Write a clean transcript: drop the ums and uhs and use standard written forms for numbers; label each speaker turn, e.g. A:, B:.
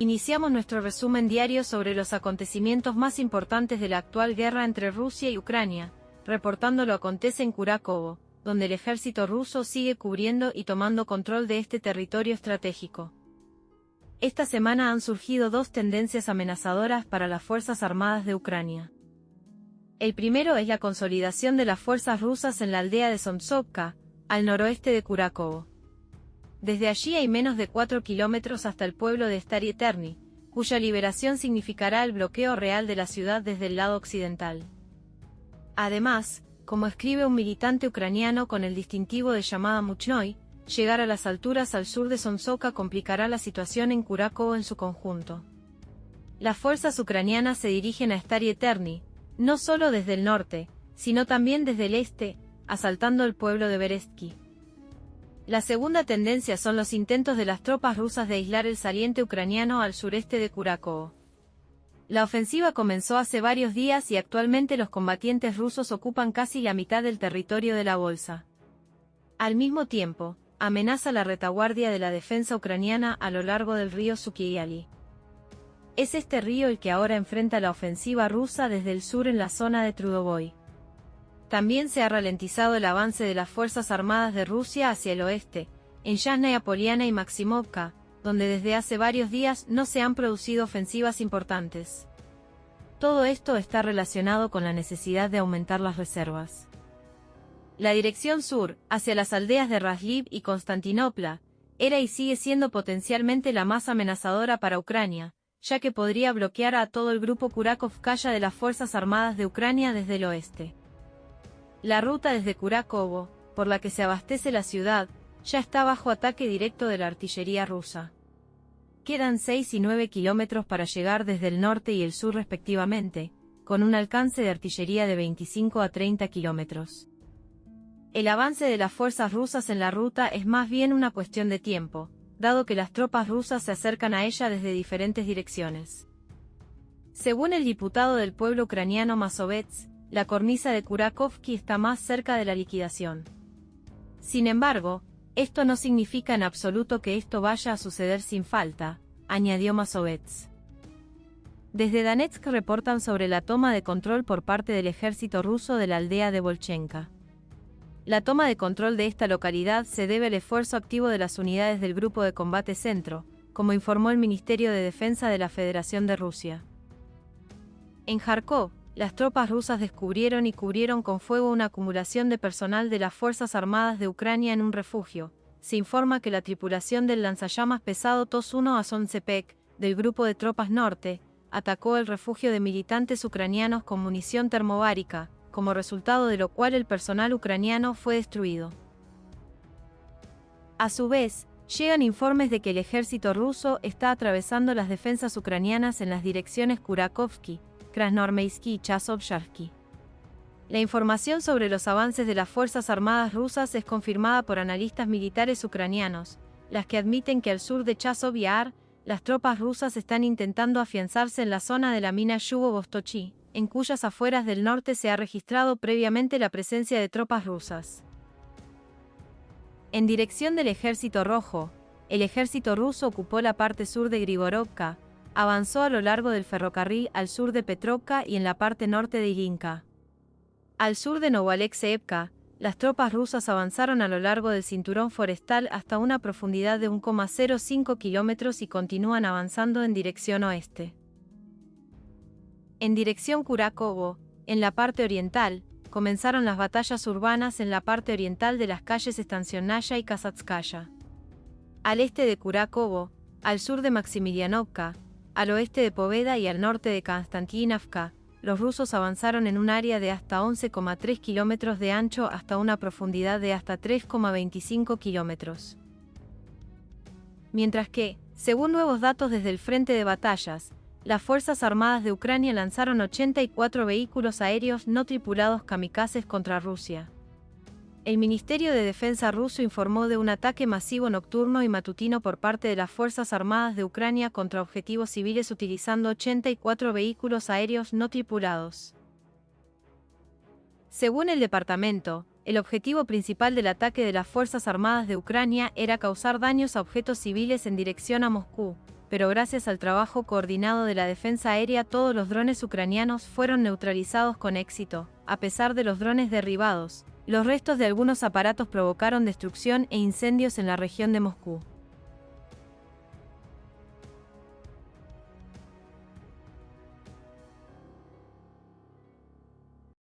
A: Iniciamos nuestro resumen diario sobre los acontecimientos más importantes de la actual guerra entre Rusia y Ucrania, reportando lo acontece en Kurakovo, donde el ejército ruso sigue cubriendo y tomando control de este territorio estratégico. Esta semana han surgido dos tendencias amenazadoras para las Fuerzas Armadas de Ucrania. El primero es la consolidación de las fuerzas rusas en la aldea de Somsovka, al noroeste de Kurakovo. Desde allí hay menos de 4 kilómetros hasta el pueblo de Stary Terny, cuya liberación significará el bloqueo real de la ciudad desde el lado occidental. Además, como escribe un militante ucraniano con el distintivo de llamada Muchnoy, llegar a las alturas al sur de Somsovka complicará la situación en Kurakovo en su conjunto. Las fuerzas ucranianas se dirigen a Stary Terny, no solo desde el norte, sino también desde el este, asaltando el pueblo de Berezki. La segunda tendencia son los intentos de las tropas rusas de aislar el saliente ucraniano al sureste de Kurakovo. La ofensiva comenzó hace varios días y actualmente los combatientes rusos ocupan casi la mitad del territorio de la bolsa. Al mismo tiempo, amenaza la retaguardia de la defensa ucraniana a lo largo del río Sukiali. Es este río el que ahora enfrenta la ofensiva rusa desde el sur en la zona de Trudovoy. También se ha ralentizado el avance de las Fuerzas Armadas de Rusia hacia el oeste, en Yasnaya Poliana y Maximovka, donde desde hace varios días no se han producido ofensivas importantes. Todo esto está relacionado con la necesidad de aumentar las reservas. La dirección sur, hacia las aldeas de Razliv y Constantinopla, era y sigue siendo potencialmente la más amenazadora para Ucrania, ya que podría bloquear a todo el grupo Kurakovskaya de las Fuerzas Armadas de Ucrania desde el oeste. La ruta desde Kurakovo, por la que se abastece la ciudad, ya está bajo ataque directo de la artillería rusa. Quedan 6 y 9 kilómetros para llegar desde el norte y el sur respectivamente, con un alcance de artillería de 25 a 30 kilómetros. El avance de las fuerzas rusas en la ruta es más bien una cuestión de tiempo, dado que las tropas rusas se acercan a ella desde diferentes direcciones. Según el diputado del pueblo ucraniano Mazovets, la cornisa de Kurakovki está más cerca de la liquidación. Sin embargo, esto no significa en absoluto que esto vaya a suceder sin falta, añadió Mazovets. Desde Donetsk reportan sobre la toma de control por parte del ejército ruso de la aldea de Volchenka. La toma de control de esta localidad se debe al esfuerzo activo de las unidades del Grupo de Combate Centro, como informó el Ministerio de Defensa de la Federación de Rusia. En Kharkov, las tropas rusas descubrieron y cubrieron con fuego una acumulación de personal de las Fuerzas Armadas de Ucrania en un refugio. Se informa que la tripulación del lanzallamas pesado TOS-1 Azov-Sepek, del Grupo de Tropas Norte, atacó el refugio de militantes ucranianos con munición termobárica, como resultado de lo cual el personal ucraniano fue destruido. A su vez, llegan informes de que el ejército ruso está atravesando las defensas ucranianas en las direcciones Kurakovsky, Krasnoarmeysky y Chasiv-Yarsky. La información sobre los avances de las Fuerzas Armadas rusas es confirmada por analistas militares ucranianos, las que admiten que al sur de Chasiv Yar, las tropas rusas están intentando afianzarse en la zona de la mina Yugo-Vostochi, en cuyas afueras del norte se ha registrado previamente la presencia de tropas rusas. En dirección del Ejército Rojo, el ejército ruso ocupó la parte sur de Grigorovka, avanzó a lo largo del ferrocarril al sur de Petrovka y en la parte norte de Ilinka. Al sur de Novoalexeyevka, las tropas rusas avanzaron a lo largo del cinturón forestal hasta una profundidad de 1,05 kilómetros y continúan avanzando en dirección oeste. En dirección Kurakovo, en la parte oriental, comenzaron las batallas urbanas en la parte oriental de las calles Stancionaya y Kazatskaya. Al este de Kurakovo, al sur de Maximilianovka, al oeste de Poveda y al norte de Konstantinovka, los rusos avanzaron en un área de hasta 11,3 kilómetros de ancho hasta una profundidad de hasta 3,25 kilómetros. Mientras que, según nuevos datos desde el frente de batallas, las Fuerzas Armadas de Ucrania lanzaron 84 vehículos aéreos no tripulados kamikazes contra Rusia. El Ministerio de Defensa ruso informó de un ataque masivo nocturno y matutino por parte de las Fuerzas Armadas de Ucrania contra objetivos civiles utilizando 84 vehículos aéreos no tripulados. Según el departamento, el objetivo principal del ataque de las Fuerzas Armadas de Ucrania era causar daños a objetos civiles en dirección a Moscú, pero gracias al trabajo coordinado de la defensa aérea todos los drones ucranianos fueron neutralizados con éxito. A pesar de los drones derribados, los restos de algunos aparatos provocaron destrucción e incendios en la región de Moscú.